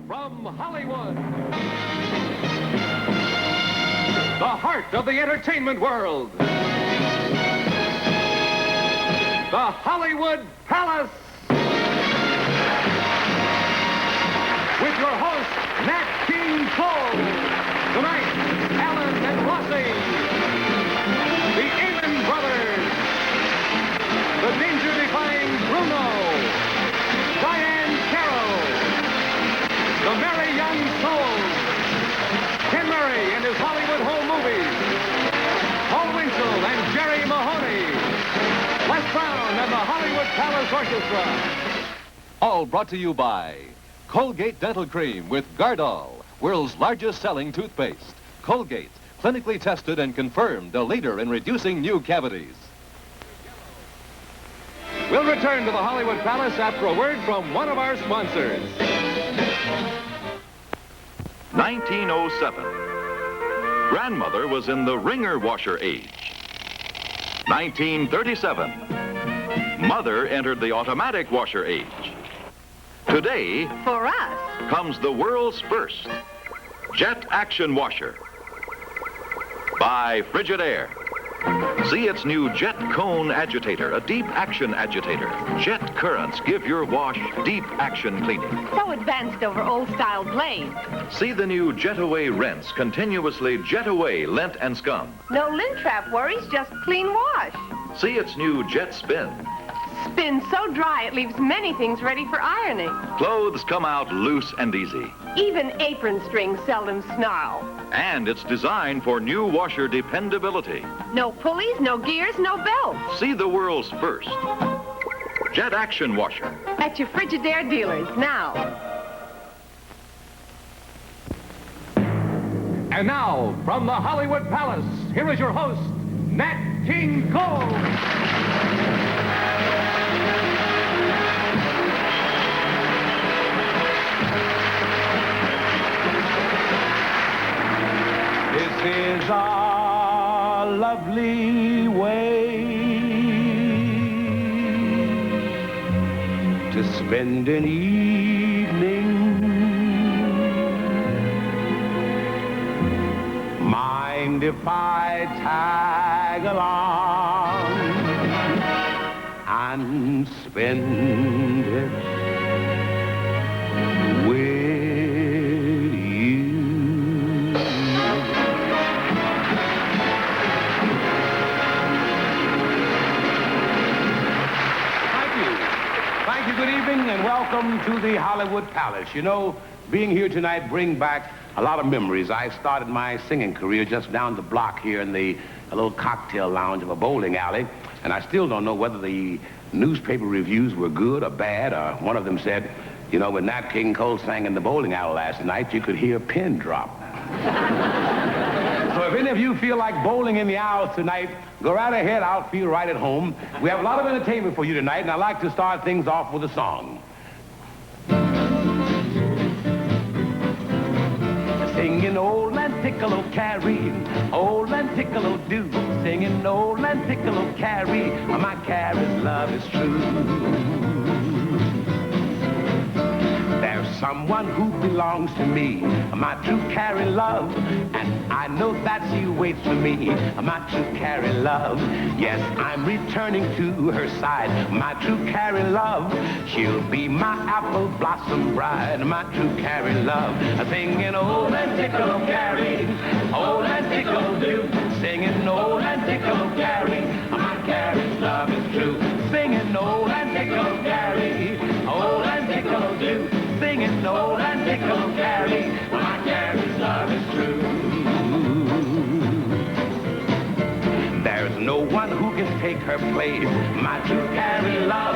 From Hollywood, the heart of the entertainment world, the Hollywood Palace, with your host, Nat King Cole. Tonight, Alan and Rossi, the Amen Brothers, the danger-defying Bruno, Diahann Carroll, the Merry Young Souls, Ken Murray and his Hollywood home movies, Paul Winchell and Jerry Mahoney, Les Brown and the Hollywood Palace Orchestra. All brought to you by Colgate Dental Cream with Gardol, world's largest selling toothpaste. Colgate, clinically tested and confirmed a leader in reducing new cavities. We'll return to the Hollywood Palace after a word from one of our sponsors. 1907. Grandmother was in the wringer washer age. 1937. Mother entered the automatic washer age. Today, for us, comes the world's first jet action washer by Frigidaire. See its new Jet Cone Agitator, a deep action agitator. Jet currents give your wash deep action cleaning. so advanced over old-style blades. See the new Jet Away Rinse, continuously jet away lint and scum. No lint trap worries, just clean wash. See its new Jet Spin. Spins so dry it leaves many things ready for ironing. Clothes come out loose and easy. Even apron strings seldom snarl. And it's designed for new washer dependability. No pulleys, no gears, no belts. See the world's first Jet Action Washer. At your Frigidaire dealers now. And now, from the Hollywood Palace, here is your host, Nat King Cole. This is a lovely way to spend an evening. Mind if I tag along and spend it with you? Thank you, good evening, and welcome to the Hollywood Palace. You know, being here tonight brings back a lot of memories. I started my singing career just down the block here in a little cocktail lounge of a bowling alley, and I still don't know whether the newspaper reviews were good or bad. One of them said, you know, when Nat King Cole sang in the bowling alley last night, you could hear a pin drop. So if any of you feel like bowling in the aisles tonight, go right ahead. I'll feel right at home. We have a lot of entertainment for you tonight, and I'd like to start things off with a song. Singing old Lanticolo Carrie, old Lanticolo do. Singing old Lanticolo Carrie, my Carrie's love is true. There's someone who belongs to me, my true Carrie love, and I know that she waits for me, my true Carrie love. Yes, I'm returning to her side, my true Carrie love. She'll be my apple blossom bride, my true Carrie love. Singing old Lanticolo Carrie, old Lanticolo do. Singing old Lanticolo Carrie, my Carrie's love is true. Singing old Lanticolo Carrie, old Lanticolo do. Singing old Lanticolo Carrie, my Carrie's love is true. There's no one who can take her place, my true Carrie love.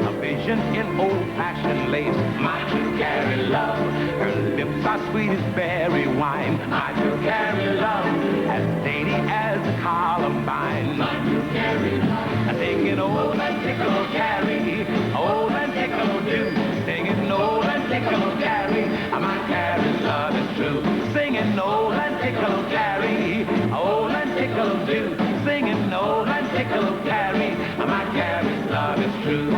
A vision in old-fashioned lace, my true Carrie love. Her lips are sweet as berry wine, my true Carrie love. As dainty as a columbine, my true Carrie love. Singing old Lanticolo Carrie, old Lanticolo do. Singing old Lanticolo Carrie, my Carrie's love is true. Singing old Lanticolo Carrie, old Lanticolo do. Singing old Lanticolo Carrie, my Carrie's love is true.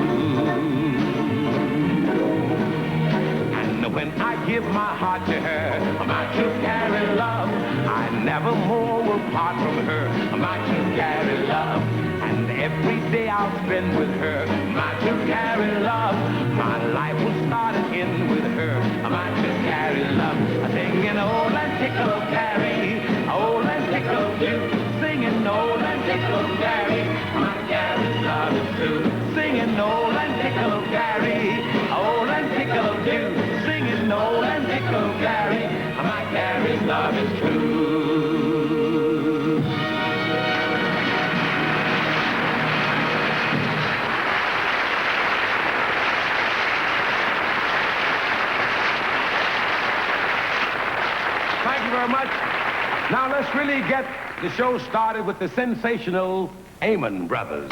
And when I give my heart to her. My true carry love, I never more will part from her. My true carry love, and every day I'll spend with her. My true carry love, my life will start and end with her. My true carry love, singing old and tickle carry, old and tickle too. Singing old and tickle carry, my carry love is true. Singing old and tickle carry, old and tickle too. Singing old and tickle carry, my carry love is true. Thank you very much. Now let's really get the show started with the sensational Amen Brothers.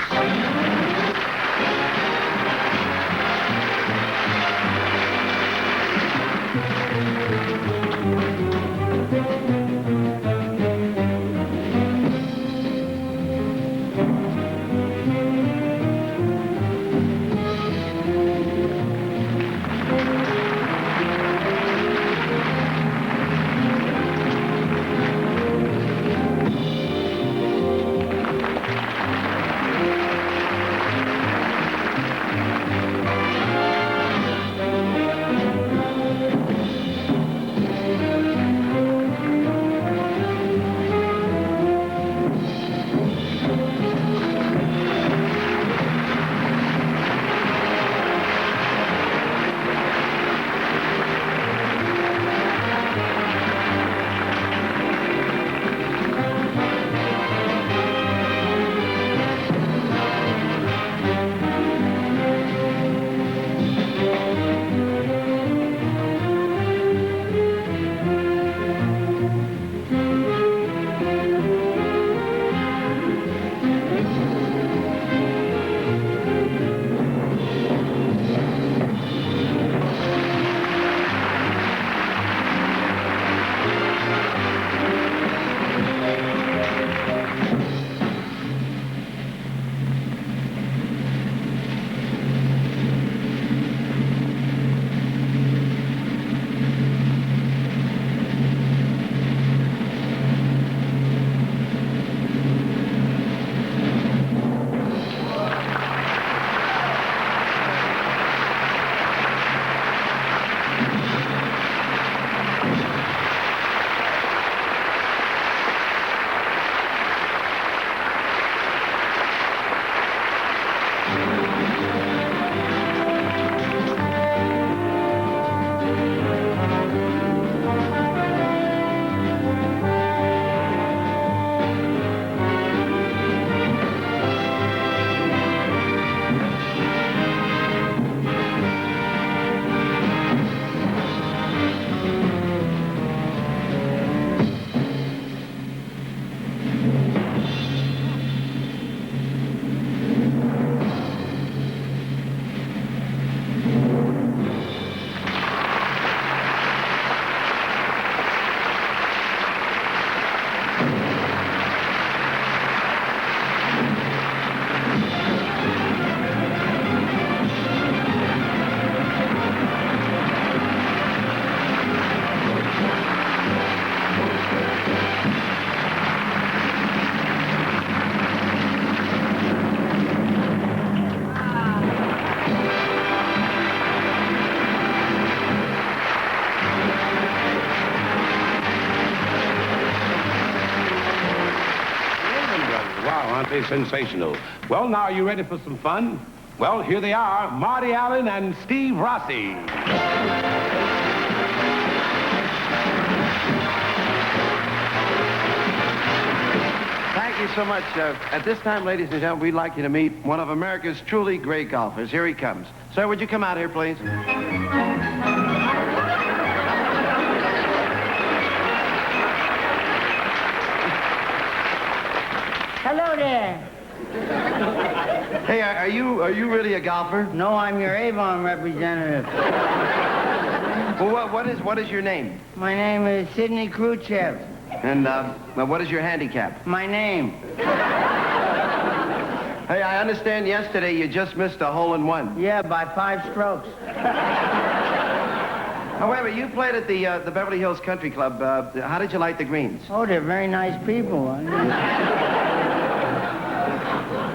Aren't they sensational? Well, now, are you ready for some fun? Well, here they are, Marty Allen and Steve Rossi. Thank you so much. At this time, ladies and gentlemen, we'd like you to meet one of America's truly great golfers. Here he comes. Sir, would you come out here, please? Hello there. Hey, are you really a golfer? No, I'm your Avon representative. Well, what is your name? My name is Sidney Khrushchev. And what is your handicap? My name. Hey, I understand yesterday you just missed a hole-in-one. Yeah, by 5 strokes. However, you played at the Beverly Hills Country Club. How did you like the greens? Oh, they're very nice people.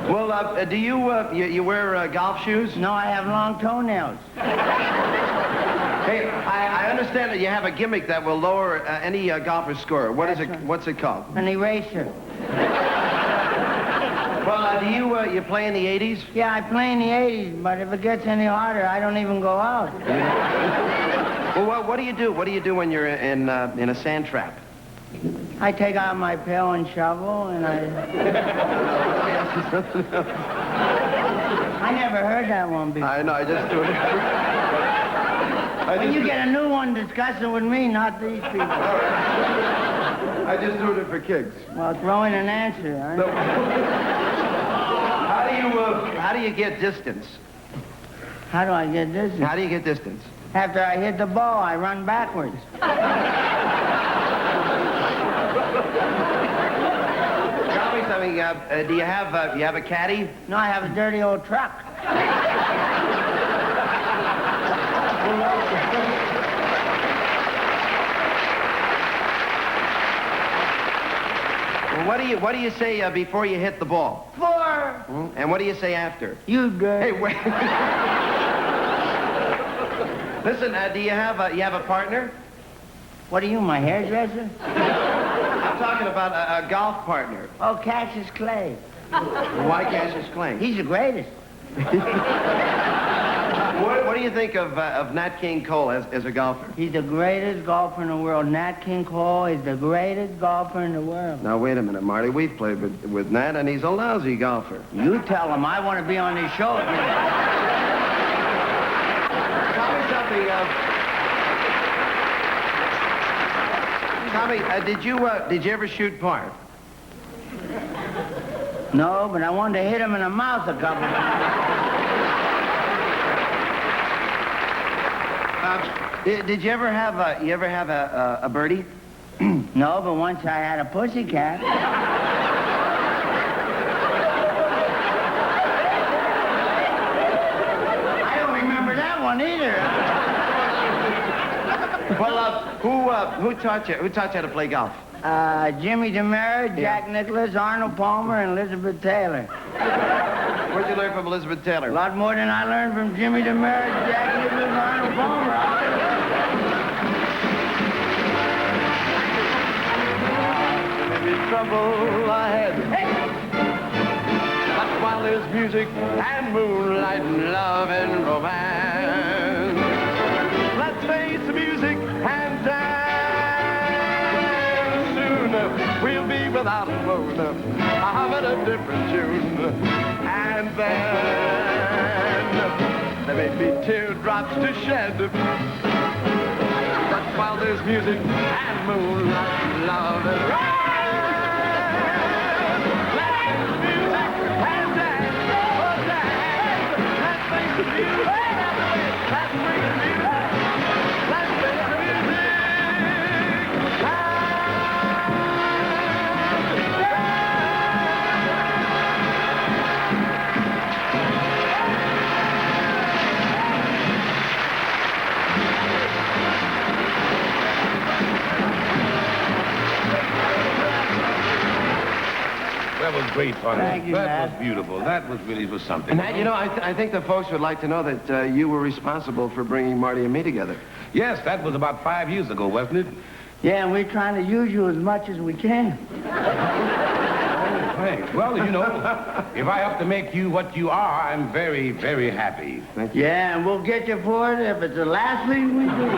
Well, do you wear golf shoes? No, I have long toenails. Hey, I understand that you have a gimmick that will lower any golfer's score. What is it? What's it called? An eraser. Well, do you play in the 80s? Yeah, I play in the 80s, but if it gets any harder, I don't even go out. Well, what do you do? What do you do when you're in a sand trap? I take out my pail and shovel, and I never heard that one before. I know, I just do it. When you get a new one, discuss it with me, not these people. I just do it for kicks. Well, throw in an answer. Huh? How do you get distance? How do I get this? How do you get distance? After I hit the ball, I run backwards. Tell me something. Do you have a caddy? No, I have a dirty old truck. Well, what do you say before you hit the ball? 4. And what do you say after? You dirty. Hey, wait. Listen, do you have a partner? What are you, my hairdresser? I'm talking about a golf partner. Oh, Cassius Clay. Why Cassius Clay? He's the greatest. What do you think of Nat King Cole as a golfer? He's the greatest golfer in the world. Nat King Cole is the greatest golfer in the world. Now, wait a minute, Marty. We've played with Nat, and he's a lousy golfer. You tell him I want to be on his show. Tell me something. Tommy, did you ever shoot par? No, but I wanted to hit him in the mouth a couple of times. Did you ever have a birdie? No, but once I had a pussycat. I don't remember that one either. Well, who taught you how to play golf? Jimmy DeMera, Jack Nicklaus, Arnold Palmer, and Elizabeth Taylor. Where'd you learn from Elizabeth Taylor? A lot more than I learned from Jimmy DeMera, Jack Nicklaus, Arnold Palmer. Maybe trouble ahead. Hey! But while there's music and moonlight and love and romance, let's face the music and dance. Soon we'll be without a moon, humming a different tune. And then there may be teardrops to shed. But while there's music and moonlight and love and romance, let's face the music and dance. Oh, dance. Let's face the music. Let's bring the music. Let's face the music. That was great fun. Thank you, That Matt. was beautiful. That was something. And I think the folks would like to know that you were responsible for bringing Marty and me together. Yes, that was about 5 years ago, wasn't it? Yeah, and we're trying to use you as much as we can. Thanks. Well, if I have to make you what you are, I'm very, very happy. Thank you. Yeah, and we'll get you for it if it's the last thing we do.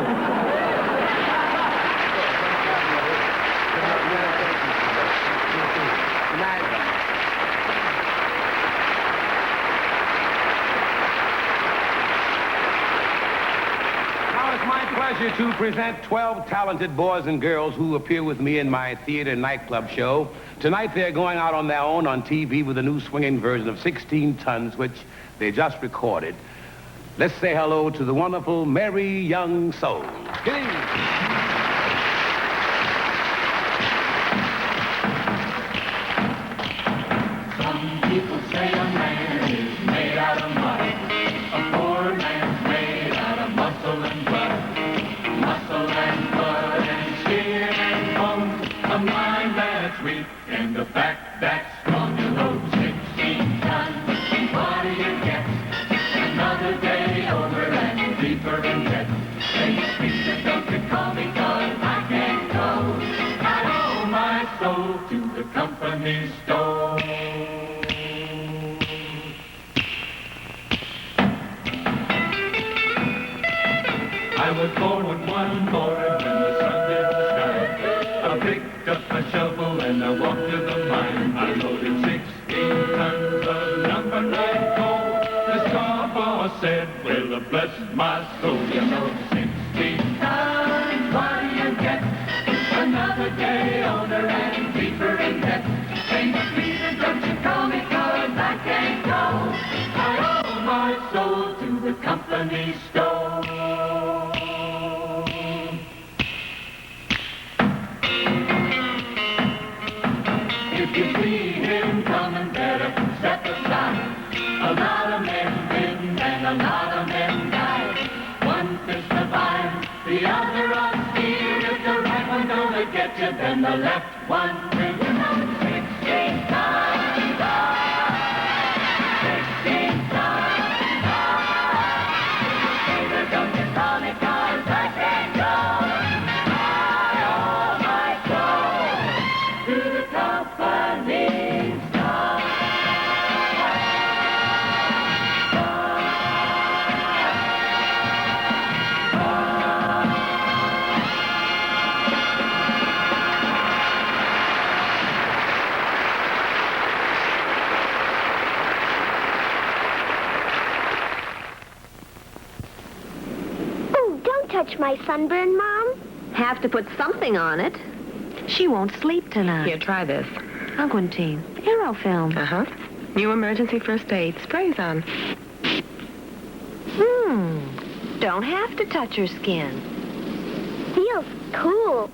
Pleasure to present 12 talented boys and girls who appear with me in my theater nightclub show. Tonight they're going out on their own on TV with a new swinging version of 16 Tons, which they just recorded. Let's say hello to the wonderful Merry Young Souls. Get in. Some people say a man is made out of mud. A poor man's made out of muscle and blood. Say, Peter, don't you call me 'cause I can't go. I owe my soul to the company store. I was born one morning when the sun did the sky. I picked up my shovel and I walked to the mine. I loaded 16 tons of number 9 coal. The straw boss said, well, bless my soul, you know, 16 tons, what do you get? Another day older and deeper in debt. St. Peter, don't you call me 'cause I can't go. I owe my soul to the company store. If you see him coming, better step aside. A lot of men didn't and a lot of men died. One fist of iron, the other of steel. If the right one gonna get you, then the left one will. 16 times, 16 times. Peter, don't you call me 'cause I can't go. I owe my soul to the company store. Oh, don't touch my sunburn, Mom. Have to put something on it. She won't sleep tonight. Here, try this. Unguentine. Aerofilm. Uh-huh. New emergency first aid. Sprays on. Don't have to touch her skin. Feels cool.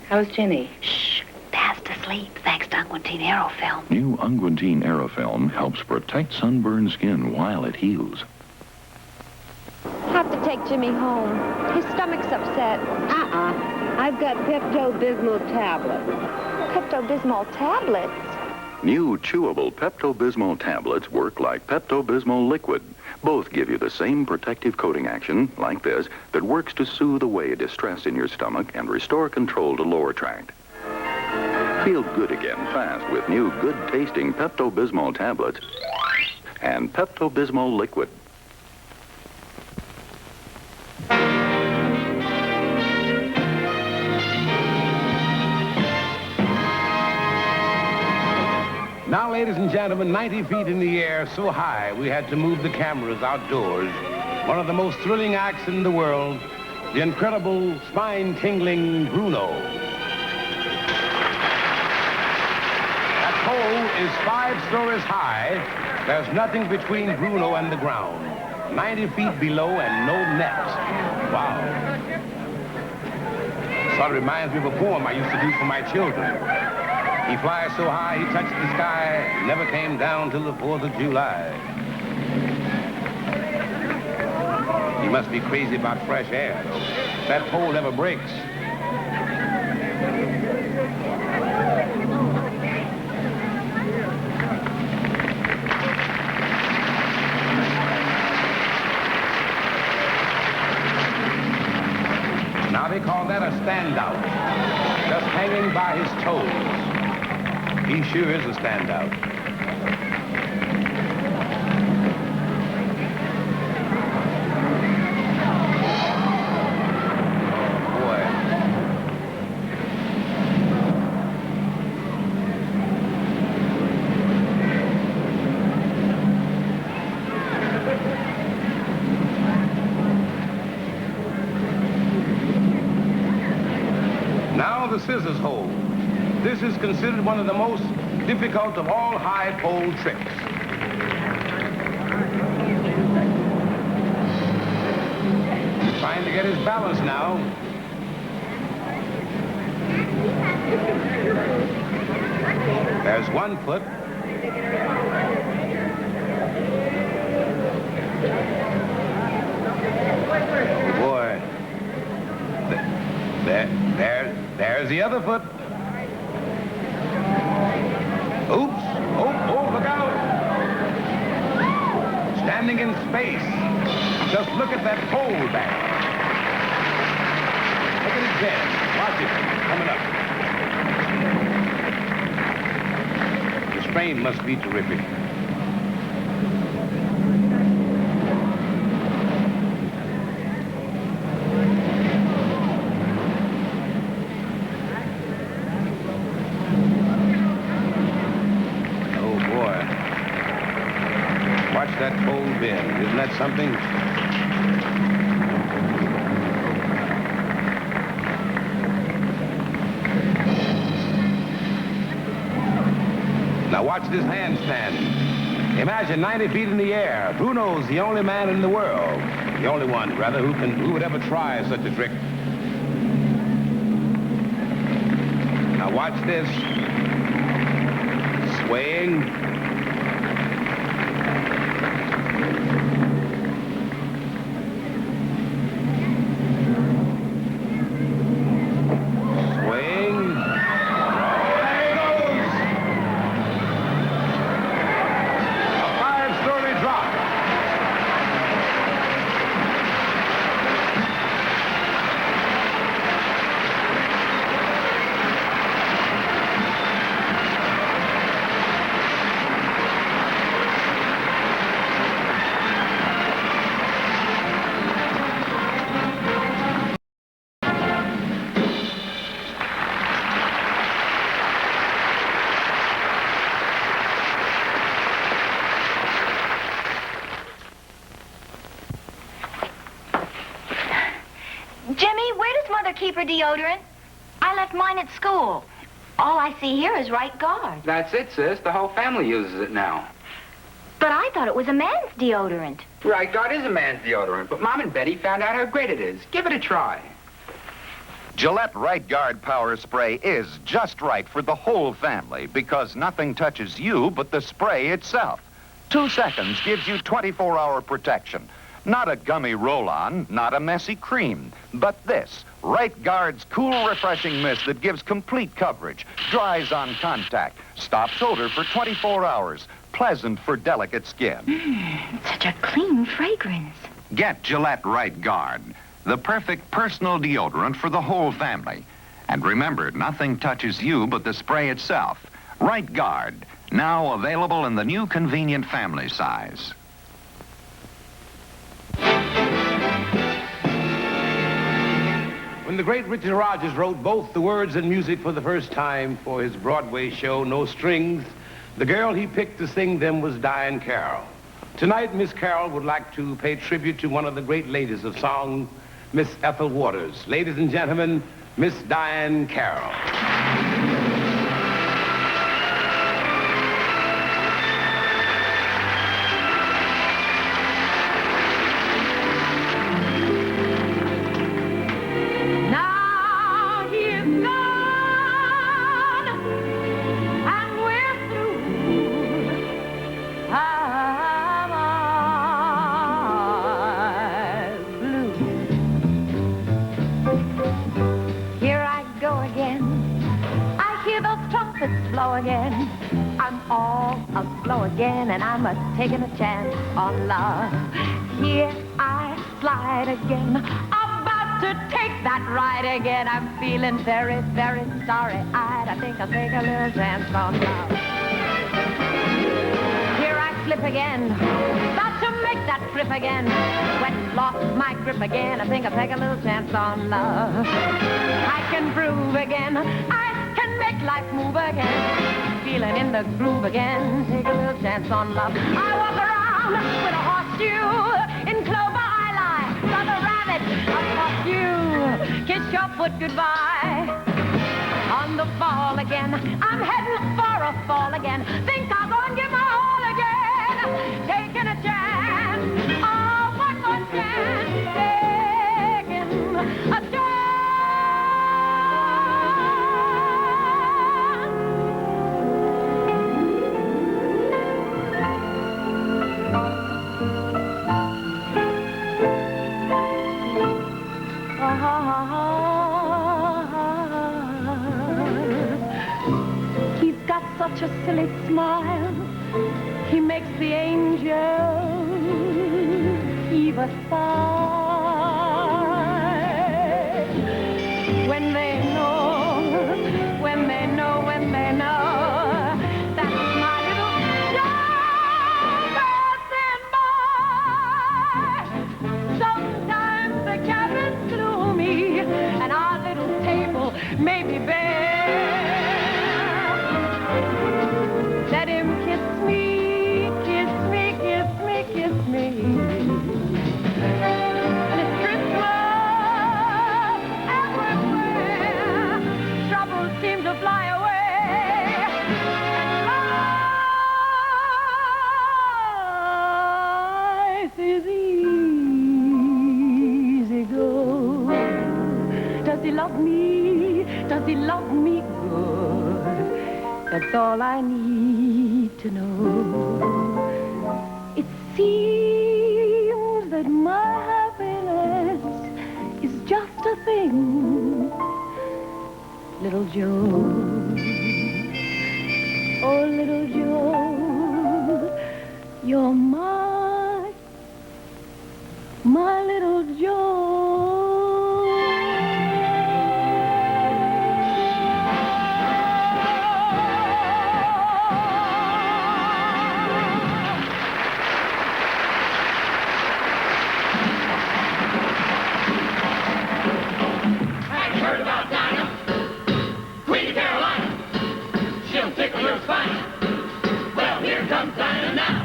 How's Jenny? Shh. Fast asleep, thanks to Unguentine Aerofilm. New Unguentine Aerofilm helps protect sunburned skin while it heals. Have to take Jimmy home. His stomach's upset. I've got Pepto-Bismol tablets. Pepto-Bismol tablets. New chewable Pepto-Bismol tablets work like Pepto-Bismol liquid. Both give you the same protective coating action, like this, that works to soothe away distress in your stomach and restore control to lower tract. Feel good again fast with new good-tasting Pepto-Bismol tablets and Pepto-Bismol liquid. Now, ladies and gentlemen, 90 feet in the air, so high, we had to move the cameras outdoors. One of the most thrilling acts in the world, the incredible, spine-tingling Bruno. That pole is 5 stories high. There's nothing between Bruno and the ground. 90 feet below and no net. Wow. Sort of reminds me of a poem I used to do for my children. He flies so high, he touched the sky, never came down till the 4th of July. He must be crazy about fresh air, though. That pole never breaks. Now they call that a standout, just hanging by his toes. He sure is a standout. Boy. Now the scissors hold. This is considered one of the most difficult of all high pole tricks. He's trying to get his balance now. There's one foot. Boy. There's the other foot. Oops. Oh, look out. Standing in space. Just look at that pole back. rain must be terrific. Oh, boy. Watch that cold bend. Isn't that something? Now watch this handstand. Imagine 90 feet in the air. Bruno's the only man in the world, the only one, rather, who would ever try such a trick. Now watch this. Swaying. Jimmy, where does Mother keep her deodorant? I left mine at school. All I see here is right guard. That's it, sis. The whole family uses it now. But I thought it was a man's deodorant. Right guard is a man's deodorant, but Mom and Betty found out how great it is. Give it a try. Gillette Right Guard Power Spray is just right for the whole family because nothing touches you but the spray itself. 2 seconds gives you 24-hour protection. Not a gummy roll-on, not a messy cream, but this, Right Guard's cool, refreshing mist that gives complete coverage, dries on contact, stops odor for 24 hours, pleasant for delicate skin. Such a clean fragrance. Get Gillette Right Guard, the perfect personal deodorant for the whole family. And remember, nothing touches you but the spray itself. Right Guard, now available in the new convenient family size. When the great Richard Rodgers wrote both the words and music for the first time for his Broadway show, No Strings, the girl he picked to sing them was Diahann Carroll. Tonight, Miss Carroll would like to pay tribute to one of the great ladies of song, Miss Ethel Waters. Ladies and gentlemen, Miss Diahann Carroll. Again, I'm all aglow again, and I'm taking a chance on love. Here I slide again, about to take that ride again. I'm feeling very, very sorry-eyed. I think I'll take a little chance on love. Here I slip again, about to make that trip again. When lost my grip again, I think I'll take a little chance on love. I can prove again, I can make life move again. Feeling in the groove again, take a little chance on love. I walk around with a horseshoe, in clover I lie, brother rabbit, I'll toss you, kiss your foot goodbye. On the fall again, I'm heading for a fall again, think I'll go and give my all again, taking a chance, oh, one more chance, taking a chance. He's got such a silly smile. He makes the angels heave a sigh. When they know, when they know, when they know, that's my little maybe bear. Let him kiss me, kiss me, kiss me, kiss me. And it's Christmas everywhere. Troubles seem to fly away. And life is easy go. Does he love me? Does he love me good? That's all I need to know. It seems that my happiness is just a thing. Little Joe, oh little Joe, you're my little Joe. Well, here comes Dinah now.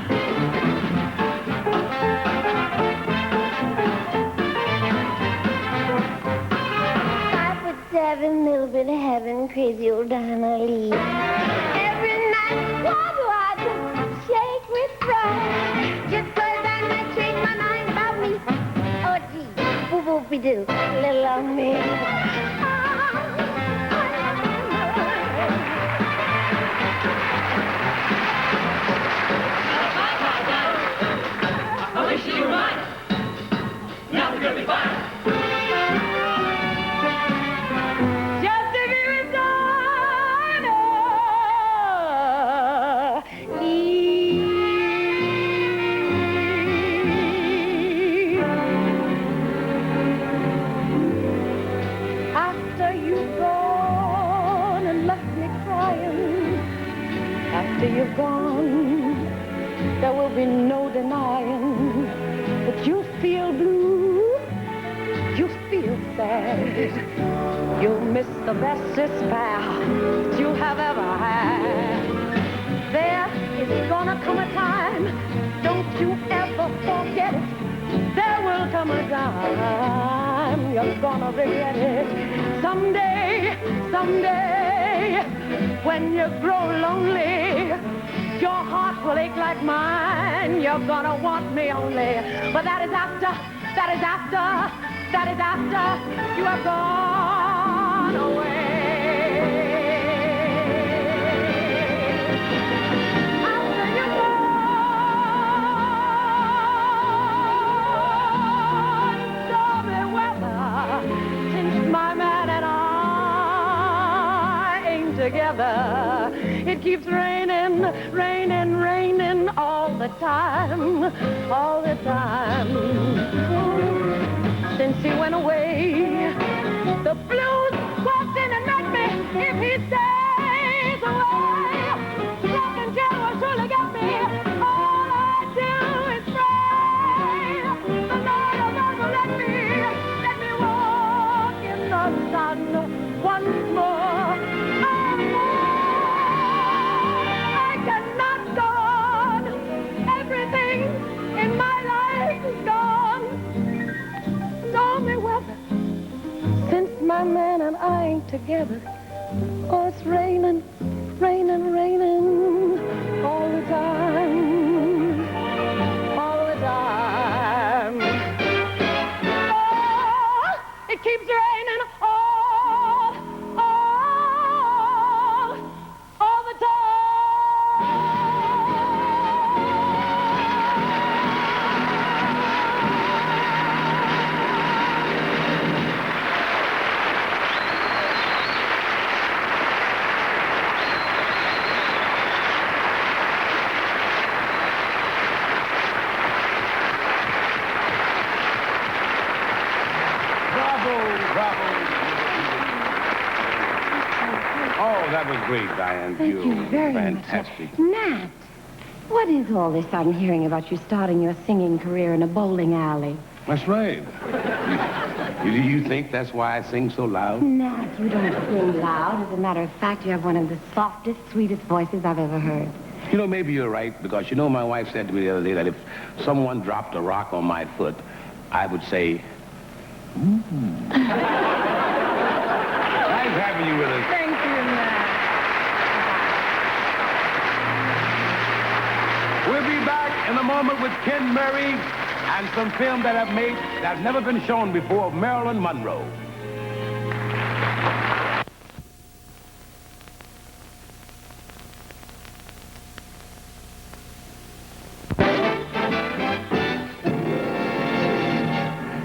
5'7", little bit of heaven, crazy old Diahann Lee. Every night, why do I just shake with pride? Just 'cause I might change my mind about me. Oh, gee, whoop-whoopie-doo, little old me. I wish you were mine. Now we're gonna be fine. Just to be with Dinah Lee. After you've gone and left me crying, after you've gone, there will be no denying that you feel blue, you feel sad. You'll miss the bestest pal you have ever had. There is gonna come a time, don't you ever forget it. There will come a time you're gonna regret it. Someday, someday, when you grow lonely, your heart will ache like mine. You're gonna want me only. But that is after you have gone away. After you're gone, stormy weather, since my man and I ain't together. It keeps raining, raining, raining all the time, all the time. Since he went away, the blues walked in and met me. If he stays away, rockin' chair will surely get me. All I do is pray. The Lord will never let me walk in the sun once more. I cannot go on. Everything in my life is gone. Stormy weather, since my man and I ain't together. Oh, it's raining, raining, raining all the time, all the time. Oh, it keeps raining all the time. Oh, that was great, Diane. Thank you very fantastic. much. Nat, what is all this I'm hearing about you starting your singing career in a bowling alley? That's right. You think that's why I sing so loud? Nat, you don't sing loud. As a matter of fact, you have one of the softest, sweetest voices I've ever heard. You know, maybe you're right, because you know my wife said to me the other day that if someone dropped a rock on my foot, I would say, ooh. Nice having you with us. Thank you, Nat. We'll be back in a moment with Ken Murray and some film that have never been shown before of Marilyn Monroe.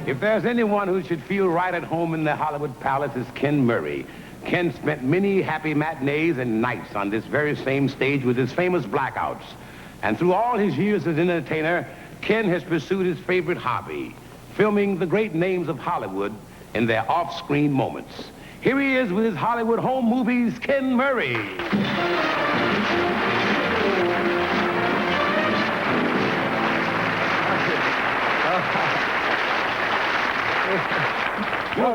If there's anyone who should feel right at home in the Hollywood Palace, it's Ken Murray. Ken spent many happy matinees and nights on this very same stage with his famous blackouts. And through all his years as an entertainer, Ken has pursued his favorite hobby, filming the great names of Hollywood in their off-screen moments. Here he is with his Hollywood home movies, Ken Murray. Well,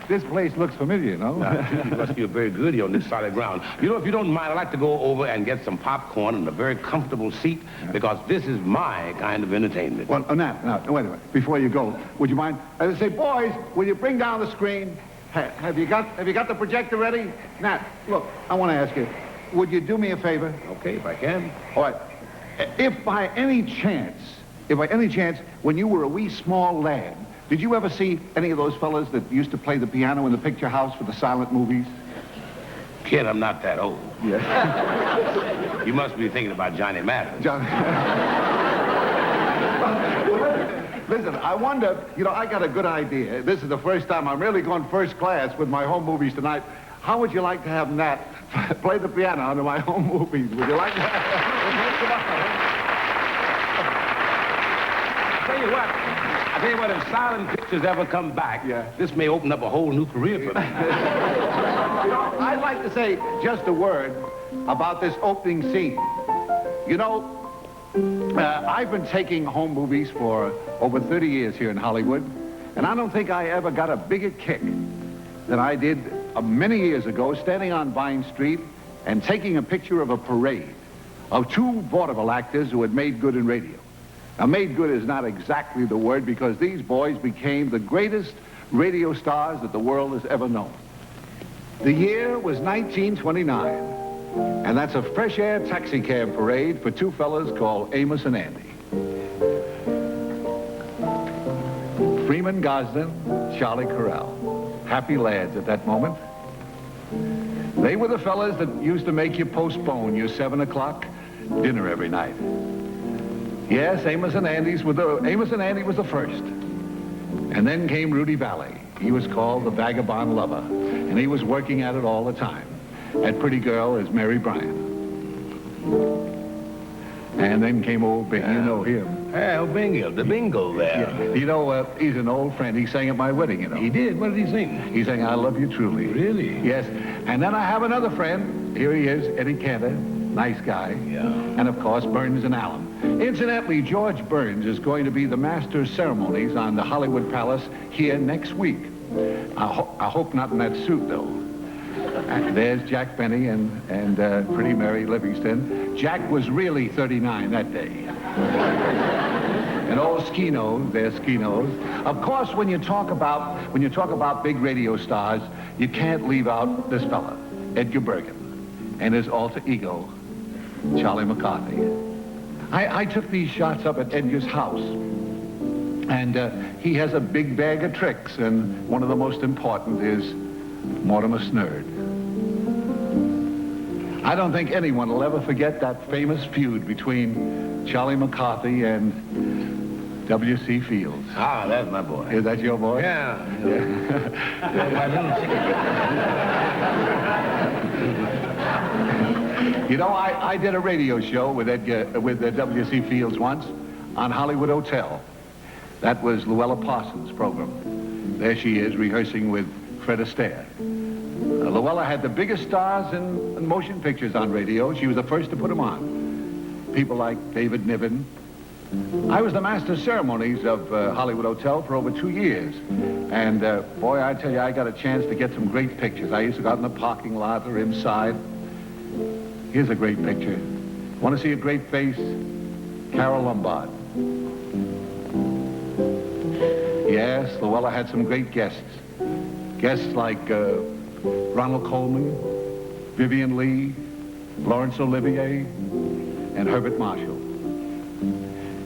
this place looks familiar, you know? You must feel very good here on this solid ground. You know, if you don't mind, I'd like to go over and get some popcorn and a very comfortable seat, because this is my kind of entertainment. Well, Nat, wait a minute. Before you go, would you mind? I would say, boys, will you bring down the screen? Have you got the projector ready? Nat, look, I want to ask you, would you do me a favor? Okay, if I can. All right. If by any chance, when you were a wee small lad, did you ever see any of those fellas that used to play the piano in the picture house for the silent movies? Kid, I'm not that old. Yeah. You must be thinking about Johnny Mathers. Listen, I wonder, you know, I got a good idea. This is the first time I'm really going first class with my home movies tonight. How would you like to have Nat play the piano under my home movies? Would you like that? Tell you what, if silent pictures ever come back, this may open up a whole new career for me. You know, I'd like to say just a word about this opening scene. You know, I've been taking home movies for over 30 years here in Hollywood, and I don't think I ever got a bigger kick than I did many years ago, standing on Vine Street and taking a picture of a parade of two vaudeville actors who had made good in radio. Now, made good is not exactly the word, because these boys became the greatest radio stars that the world has ever known. The year was 1929, and that's a fresh air taxi cab parade for two fellas called Amos and Andy. Freeman Gosden, Charlie Carroll. Happy lads at that moment. They were the fellas that used to make you postpone your 7 o'clock dinner every night. Yes, Amos and Andy was the first. And then came Rudy Valley. He was called the Vagabond Lover, and he was working at it all the time. That pretty girl is Mary Bryan. And then came old Bing, you know him. Well, Bingo, the bingo there. Yeah. You know, he's an old friend. He sang at my wedding, you know. He did? What did he sing? He sang I Love You Truly. Really? Yes. And then I have another friend. Here he is, Eddie Cantor. Nice guy. Yeah. And, of course, Burns and Allen. Incidentally, George Burns is going to be the master of ceremonies on the Hollywood Palace here next week. I hope not in that suit, though. And there's Jack Benny and pretty Mary Livingston. Jack was really 39 that day. And old Skino, there's Skinos. Of course, when you talk about big radio stars, you can't leave out this fella, Edgar Bergen, and his alter ego, Charlie McCarthy. I took these shots up at Edgar's house, and he has a big bag of tricks, and one of the most important is Mortimer Snerd. I don't think anyone will ever forget that famous feud between Charlie McCarthy and W.C. Fields. Ah, that's my boy. Is that your boy? Yeah. My little chicken. You know, I did a radio show with W.C. Fields once on Hollywood Hotel. That was Luella Parsons' program. There she is rehearsing with Fred Astaire. Luella had the biggest stars in motion pictures on radio. She was the first to put them on. People like David Niven, I was the master of ceremonies of Hollywood Hotel for over 2 years. And, boy, I tell you, I got a chance to get some great pictures. I used to go out in the parking lot or inside. Here's a great picture. Want to see a great face? Carroll Lombard. Yes, Luella had some great guests. Guests like Ronald Coleman, Vivian Lee, Laurence Olivier, and Herbert Marshall.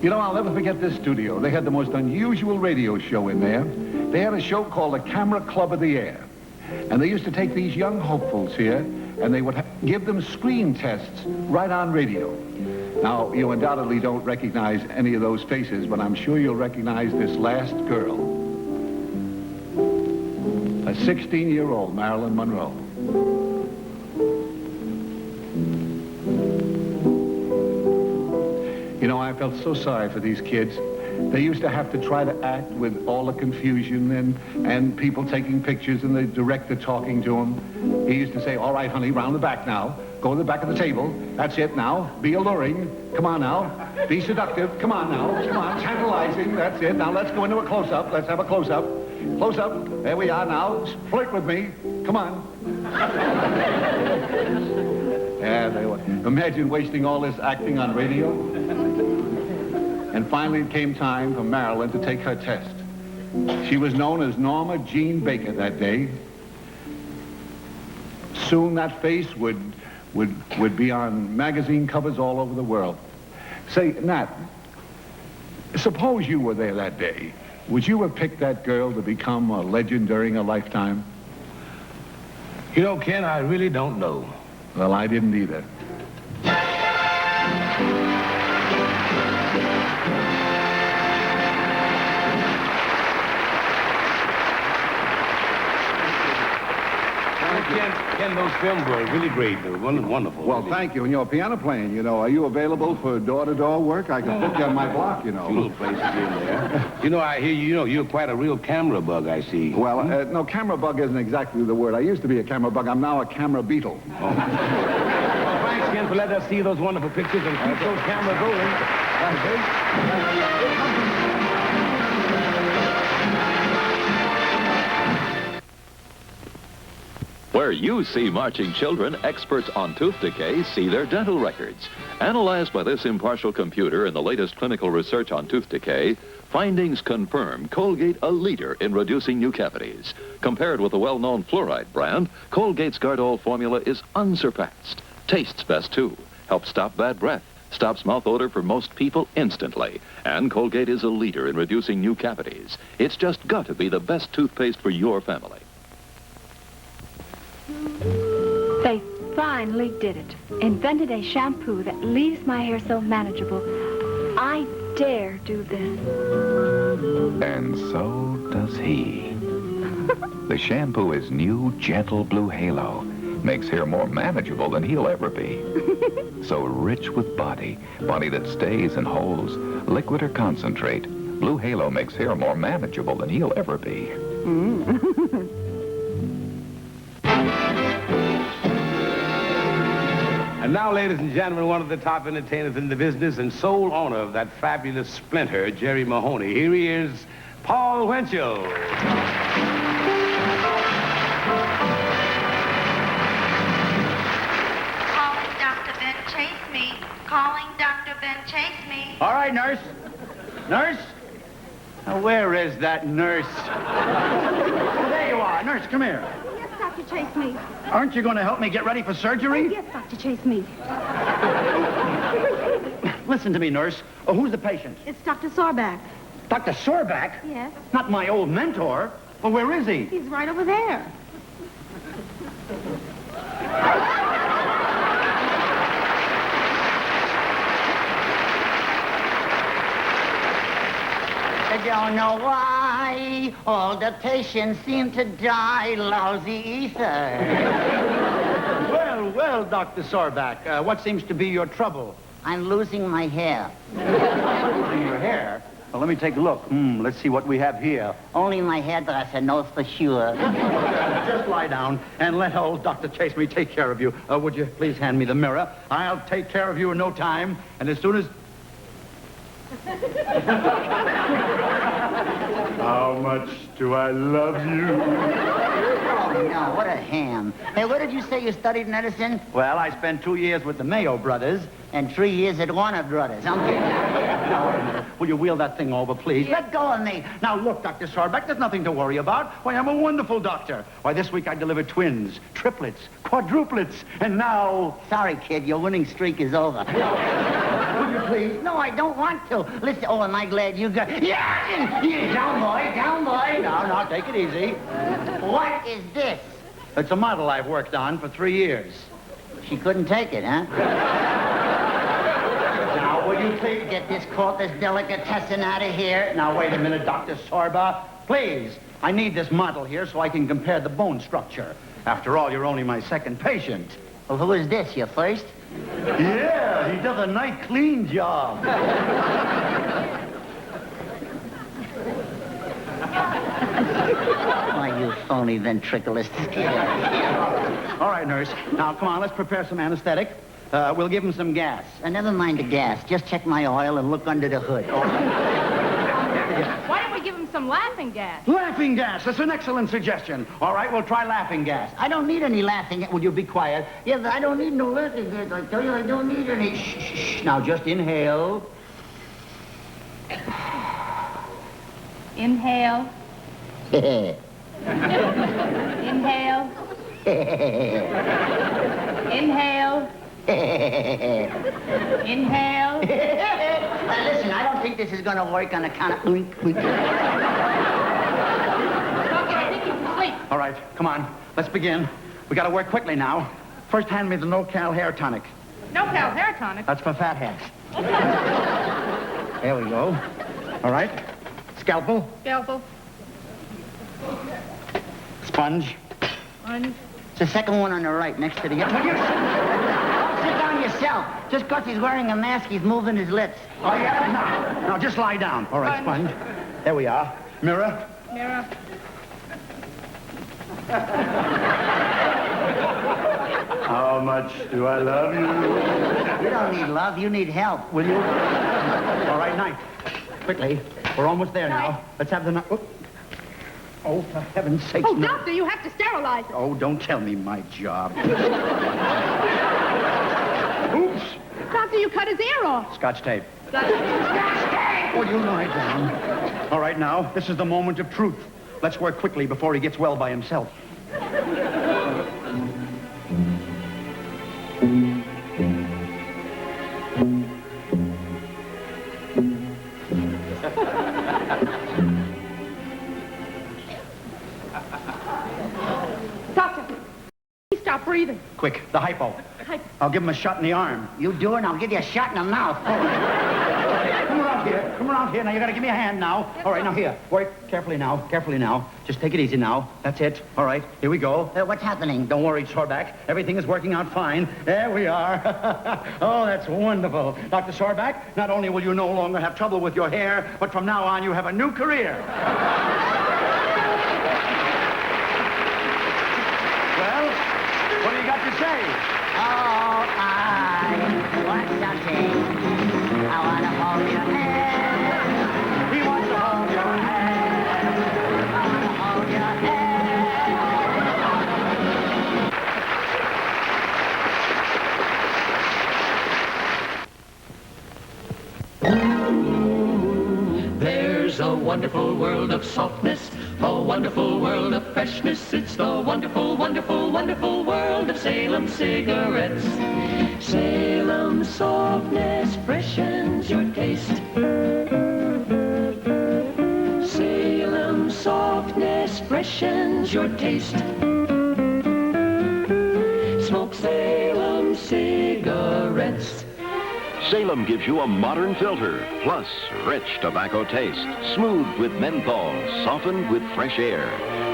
You know, I'll never forget this studio. They had the most unusual radio show in there. They had a show called the Camera Club of the Air. And they used to take these young hopefuls here, and they would give them screen tests right on radio. Now, you undoubtedly don't recognize any of those faces, but I'm sure you'll recognize this last girl. A 16-year-old Marilyn Monroe. You know, I felt so sorry for these kids. They used to have to try to act with all the confusion and people taking pictures and the director talking to them. He used to say, all right, honey, round the back now. Go to the back of the table. That's it now. Be alluring. Come on now. Be seductive. Come on now. Come on. Tantalizing. That's it. Now let's go into a close-up. Let's have a close-up. Close-up. There we are now. Flirt with me. Come on. Yeah, they were. Imagine wasting all this acting on radio. And finally it came time for Marilyn to take her test. She was known as Norma Jean Baker that day. Soon that face would be on magazine covers all over the world. Say, Nat, suppose you were there that day. Would you have picked that girl to become a legend during a lifetime? You know, Ken, I really don't know. Well, I didn't either. Ken, those films were really great. They were wonderful. Well, thank you. And you're piano playing, you know. Are you available for door-to-door work? I can put you on my block, you know. Little places here and there. You know, I hear you're quite a real camera bug, I see. Well, no, camera bug isn't exactly the word. I used to be a camera bug. I'm now a camera beetle. Oh. Well, thanks, Ken, for letting us see those wonderful pictures and keep those cameras rolling. Where you see marching children, experts on tooth decay see their dental records. Analyzed by this impartial computer in the latest clinical research on tooth decay, findings confirm Colgate a leader in reducing new cavities. Compared with the well-known fluoride brand, Colgate's Gardol formula is unsurpassed. Tastes best, too. Helps stop bad breath. Stops mouth odor for most people instantly. And Colgate is a leader in reducing new cavities. It's just got to be the best toothpaste for your family. They finally did it. Invented a shampoo that leaves my hair so manageable. I dare do this. And so does he. The shampoo is new, gentle Blue Halo. Makes hair more manageable than he'll ever be. So rich with body that stays and holds. Liquid or concentrate, Blue Halo makes hair more manageable than he'll ever be. And now, ladies and gentlemen, one of the top entertainers in the business and sole owner of that fabulous splinter, Jerry Mahoney. Here he is, Paul Winchell. Calling Dr. Ben, chase me. Calling Dr. Ben, chase me. All right, nurse. Nurse? Now, where is that nurse? Oh, there you are. Nurse, come here. Yes, Dr. Chase me. Aren't you going to help me get ready for surgery? Oh, yes, Dr. Chase me. Listen to me, nurse. Oh, who's the patient? It's Dr. Sorback. Dr. Sorback? Yes. Not my old mentor. Well, where is he? He's right over there. I don't know why all the patients seem to die. Lousy ether. Well, Dr. Sorback, what seems to be your trouble? I'm losing my hair. Losing your hair? Well, let me take a look. Let's see what we have here. Only my hairdresser knows for sure. Just lie down and let old Dr. Chase me take care of you. Would you please hand me the mirror? I'll take care of you in no time. And as soon as... How much do I love you? Oh, no, what a ham. Hey, where did you say you studied medicine? Well, I spent 2 years with the Mayo brothers. And 3 years at Warner Brothers. Now, wait a minute. Will you wheel that thing over, please? Let go of me. Now, look, Dr. Sorbeck, there's nothing to worry about. Why, I'm a wonderful doctor. Why, this week I delivered twins, triplets, quadruplets, and now... Sorry, kid, your winning streak is over. Will you please? No, I don't want to. Listen, oh, am I glad you got... Yeah! Down, boy, down, boy. No, take it easy. What is this? It's a model I've worked on for 3 years. She couldn't take it, huh? Now, will you please... Get this court, this delicatessen out of here. Now, wait a minute, Dr. Sorba. Please, I need this model here so I can compare the bone structure. After all, you're only my second patient. Well, who is this, your first? Yeah, he does a nice clean job. Why, you phony ventriloquist. All right, nurse. Now, come on, let's prepare some anesthetic. We'll give him some gas. Never mind the gas. Just check my oil and look under the hood. Why don't we give him some laughing gas? Laughing gas. That's an excellent suggestion. All right, we'll try laughing gas. I don't need any laughing. Will you be quiet? Yeah, but I don't need no laughing gas. I tell you, I don't need any. Shh. Now, just inhale. Inhale. Inhale. Inhale. Inhale. Listen, I don't think this is going to work on account of... Doctor, I think he's asleep. All right, come on. Let's begin. We got to work quickly now. First, hand me the no-cal hair tonic. No-cal hair tonic? That's for fatheads. There we go. All right. Scalpel. Scalpel. Sponge. Sponge. It's the second one on the right, next to the... Sit down yourself. Just because he's wearing a mask, he's moving his lips. Oh, yeah? No, just lie down. All right, sponge. There we are. Mirror. Mirror. How much do I love you? You don't need love. You need help. Will you? All right, knife. Quickly. We're almost there now. Let's have the knife. Oh, for heaven's sake. Oh, no. Doctor, you have to sterilize it. Oh, don't tell me my job. Oops. Doctor, you cut his ear off. Scotch tape. Scotch tape. Will you lie down? All right, now, this is the moment of truth. Let's work quickly before he gets well by himself. Doctor, he stopped breathing. Quick, the hypo. I'll give him a shot in the arm. You do it, and I'll give you a shot in the mouth. Come around here. Come around here. Now, you got to give me a hand now. All right, now, here. Work carefully now. Carefully now. Just take it easy now. That's it. All right, here we go. What's happening? Don't worry, Sorback. Everything is working out fine. There we are. Oh, that's wonderful. Dr. Sorback, not only will you no longer have trouble with your hair, but from now on, you have a new career. Well, what do you got to say? Oh, I want something. I want to hold your hand. He wants to hold your hand. I want to hold your hand. There's a wonderful world of softness, a wonderful world of freshness. It's the wonderful, wonderful, wonderful world of Salem cigarettes. Salem softness freshens your taste. Salem softness freshens your taste. Smoke Salem cigarettes. Salem gives you a modern filter, plus rich tobacco taste, smooth with menthol, softened with fresh air.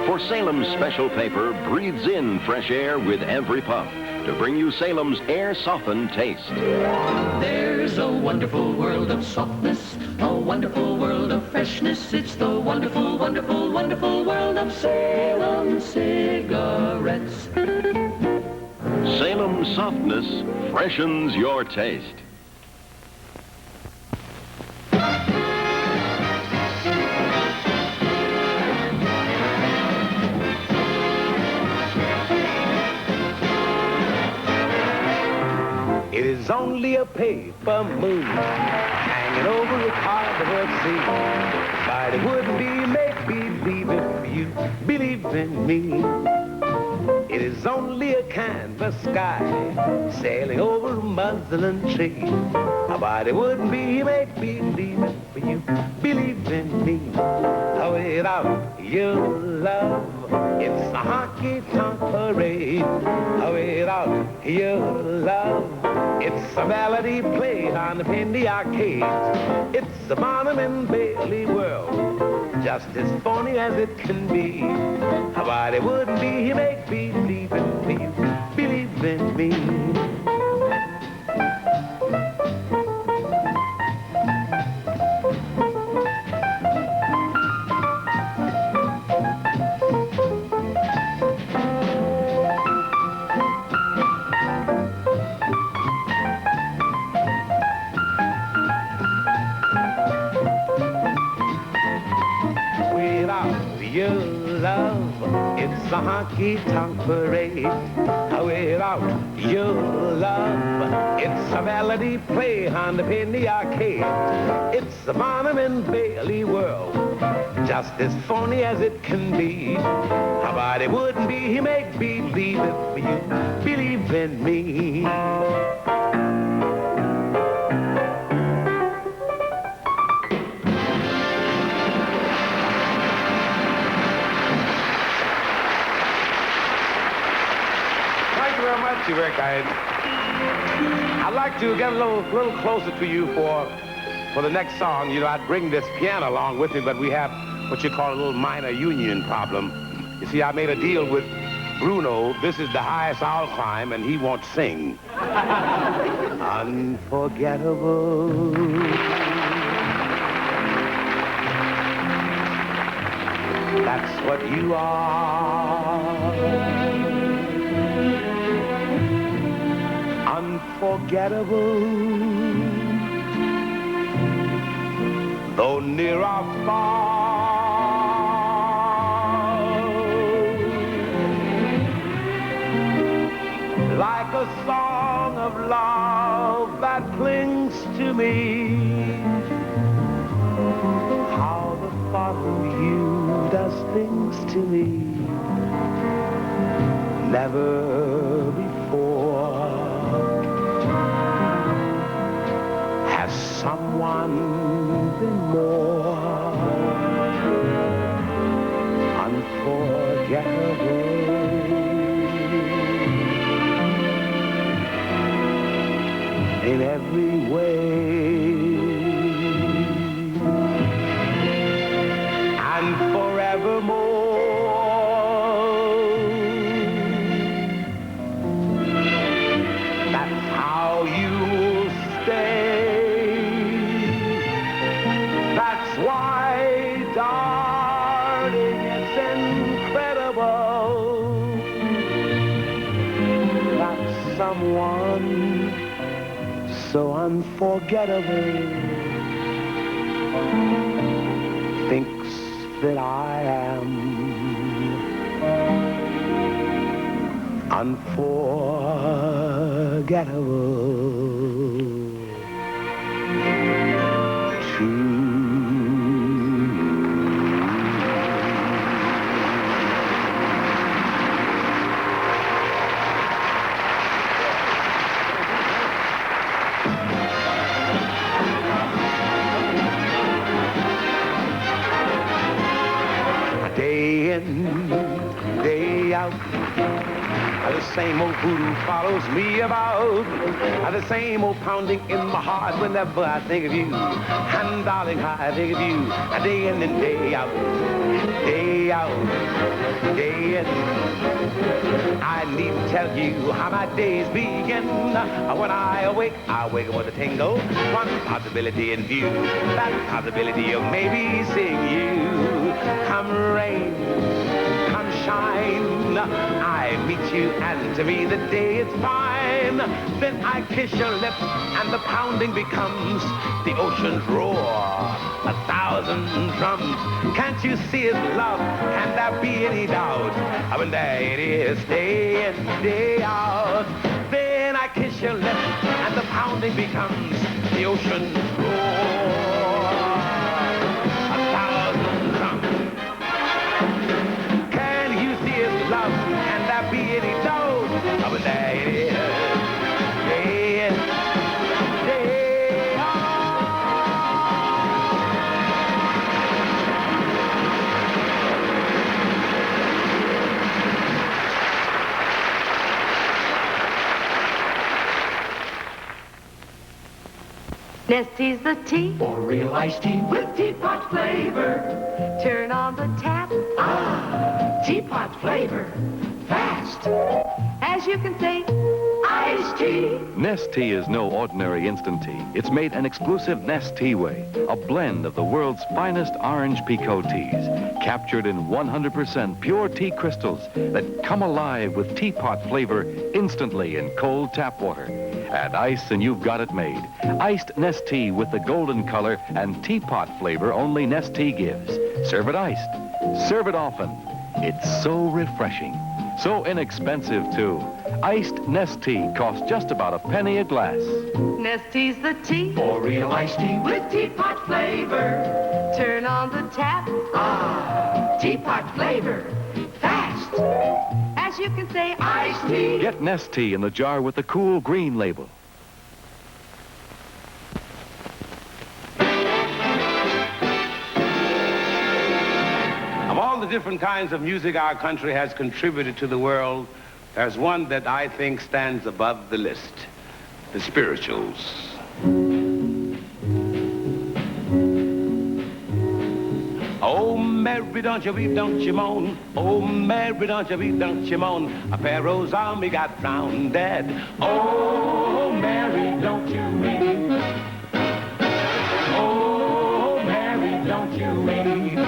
For Salem's special paper breathes in fresh air with every puff to bring you Salem's air-softened taste. There's a wonderful world of softness, a wonderful world of freshness. It's the wonderful, wonderful, wonderful world of Salem cigarettes. Salem softness freshens your taste. only a paper moon hanging over a carnival sea. But it wouldn't be make-believe if you believe in me. It is only a canvas sky sailing over a muslin tree. But it wouldn't be make-believe if you believe in me. Without your love, it's a honky-tonk parade. Without your love, it's a melody played on the penny arcade. It's a Barnum and Bailey world, just as phony as it can be. But it wouldn't be make-believe if you believe in me. Your love, it's a honky-tonk parade. Without your love, it's a melody play on the penny arcade. It's a Barnum and Bailey world, just as phony as it can be. But it wouldn't be make-believe if you believe in me. Very kind. I'd like to get a little closer to you for the next song. You know, I'd bring this piano along with me, but we have what you call a little minor union problem. You see, I made a deal with Bruno. This is the highest I'll climb, and he won't sing. Unforgettable. That's what you are. Unforgettable, though near or far, like a song of love that clings to me. How the thought of you does things to me never before. Someone been more unforgettable. In every way and forevermore. That's how you stay. Why, darling, it's incredible that someone so unforgettable thinks that I am unforgettable. Day in, day out, the same old voodoo follows me about. The same old pounding in my heart whenever I think of you. And darling, I think of you. Day in and day out, day out, day in. I need to tell you how my days begin. When I wake up with a tingle. One possibility in view, that possibility of maybe seeing you. Come rain, come shine, I meet you, and to me the day is fine. Then I kiss your lips, and the pounding becomes the ocean's roar. 1,000 drums, can't you see it's love? Can there be any doubt? When there it is, day in, day out, then I kiss your lips, and the pounding becomes the ocean's roar. 1,000 drums. Can you see his love? Can there be any doubt? Oh, but there it is. Nesty's the tea. For real iced tea with teapot flavor. Turn on the tap. Teapot flavor. Fast. As you can see, Iced tea. Nest tea is no ordinary instant tea. It's made an exclusive Nest Tea Way, a blend of the world's finest orange pekoe teas, captured in 100% pure tea crystals that come alive with teapot flavor instantly in cold tap water. Add ice and you've got it made. Iced Nest tea with the golden color and teapot flavor only Nest tea gives. Serve it iced. Serve it often. It's so refreshing. So inexpensive, too. Iced Nest tea costs just about a penny a glass. Nesty's the tea. For real iced tea with teapot flavor. Turn on the tap. Teapot flavor. Fast. As you can say, Iced tea. Get Nest tea in the jar with the cool green label. Of all the different kinds of music our country has contributed to the world, there's one that I think stands above the list, the spirituals. Oh, Mary, don't you weep, don't you moan. Oh, Mary, don't you weep, don't you moan. A Pharaoh's army got drowned dead. Oh, Mary, don't you weep. Oh, Mary, don't you weep.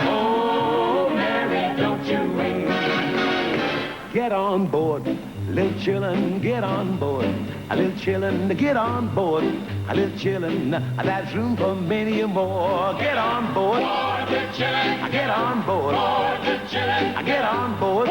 Oh, Mary, don't you weep. Get on board, little chillin', get on board. A little chillin', get on board. A little chillin', there's room for many more. Get on board. Get on board. Get on board.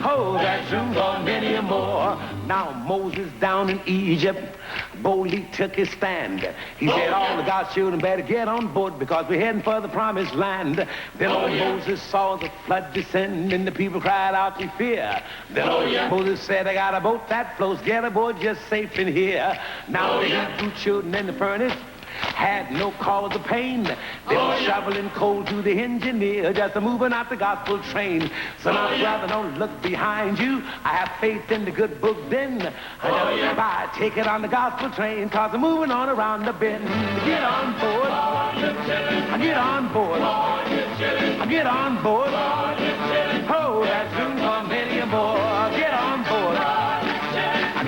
Oh, there's room for many more. Now Moses down in Egypt boldly took his stand. He said, all of God's children better get on board because we're heading for the promised land. Then old Moses saw the flood descend and the people cried out in fear. Then old Moses said, I got a boat that floats. Get aboard, just safe in here. Now the Hebrew children in the furnace had no cause of pain. They were shoveling coal to the engineer, just moving out the gospel train. So now, brother, don't look behind you. I have faith in the good book then. I just by take it on the gospel train, cause I'm moving on around the bend. Get on board. Get on board. Get on board. Oh, that's room for many more. Get on board.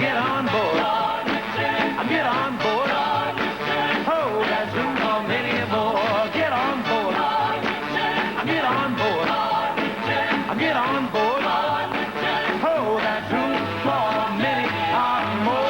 Get on board. Get on board. Oh, there's room for many more. Get on board. Get on board. Get on board. Oh, there's room for many more. Get on board. Get on board. Oh, there's room for many more. Get on board. Get on board. Get on board. Oh, there's room for many more.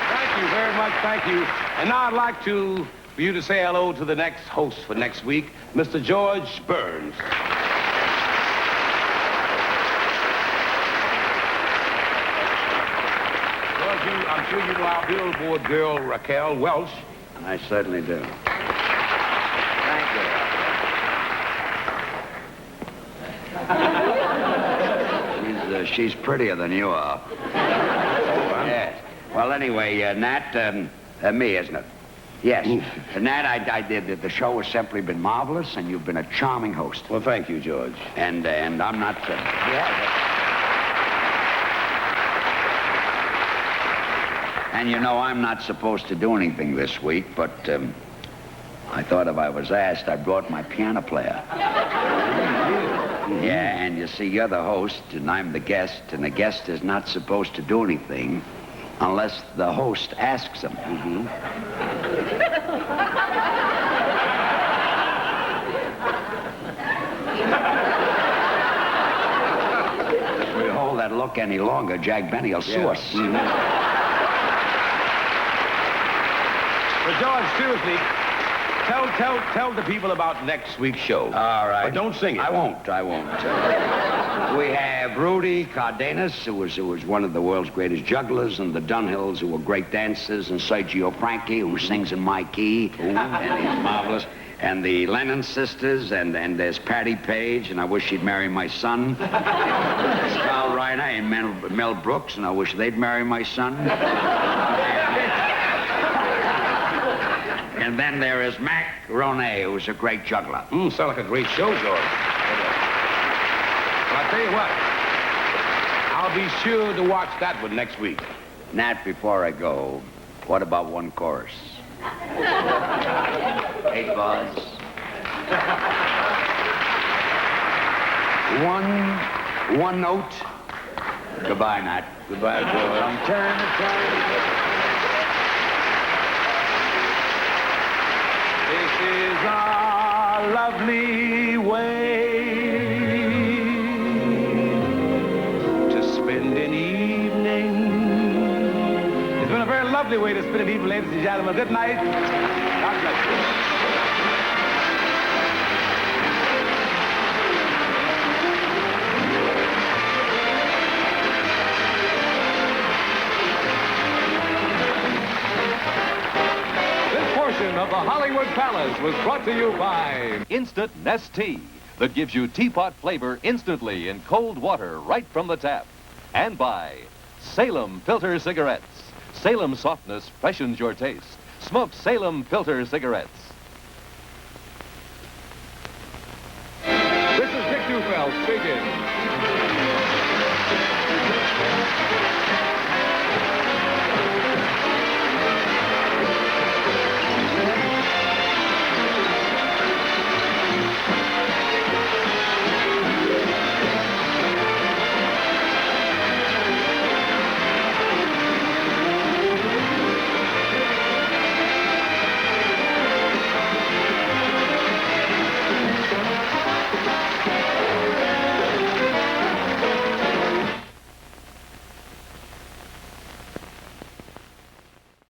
Thank you very much, thank you. And now I'd like for you to say hello to the next host for next week, Mr. George Burns. George, I'm sure you know our billboard girl, Raquel Welch. I certainly do. She's prettier than you are. Yes. Well, anyway, Nat, me, isn't it? Yes. Nat, the show has simply been marvelous, and you've been a charming host. Well, thank you, George. And I'm not... And you know, I'm not supposed to do anything this week, but I thought if I was asked, I brought my piano player. Yeah, and you see, you're the host, and I'm the guest, and the guest is not supposed to do anything unless the host asks him. If we hold that look any longer, Jack Benny will sue us. But George, seriously, tell the people about next week's show. All right. But don't sing it. I won't. We have Rudy Cardenas, who was one of the world's greatest jugglers, and the Dunhills, who were great dancers, and Sergio Franchi, who sings in my key, and he's marvelous. And the Lennon sisters, and there's Patty Page, and I wish she'd marry my son. Carl Reiner and Mel Brooks, and I wish they'd marry my son. And then there is Mac Ronay, who's a great juggler. Sounds like a great show, George. Well, I'll tell you what. I'll be sure to watch that one next week. Nat, before I go, what about one chorus? 8 bars. One note. Goodbye, Nat. Goodbye, George. Turn the This is a lovely way to spend an evening. It's been a very lovely way to spend an evening, ladies and gentlemen. Good night. God bless you. Of the Hollywood Palace was brought to you by Instant Nest Tea that gives you teapot flavor instantly in cold water right from the tap. And by Salem Filter Cigarettes. Salem softness freshens your taste. Smoke Salem Filter Cigarettes.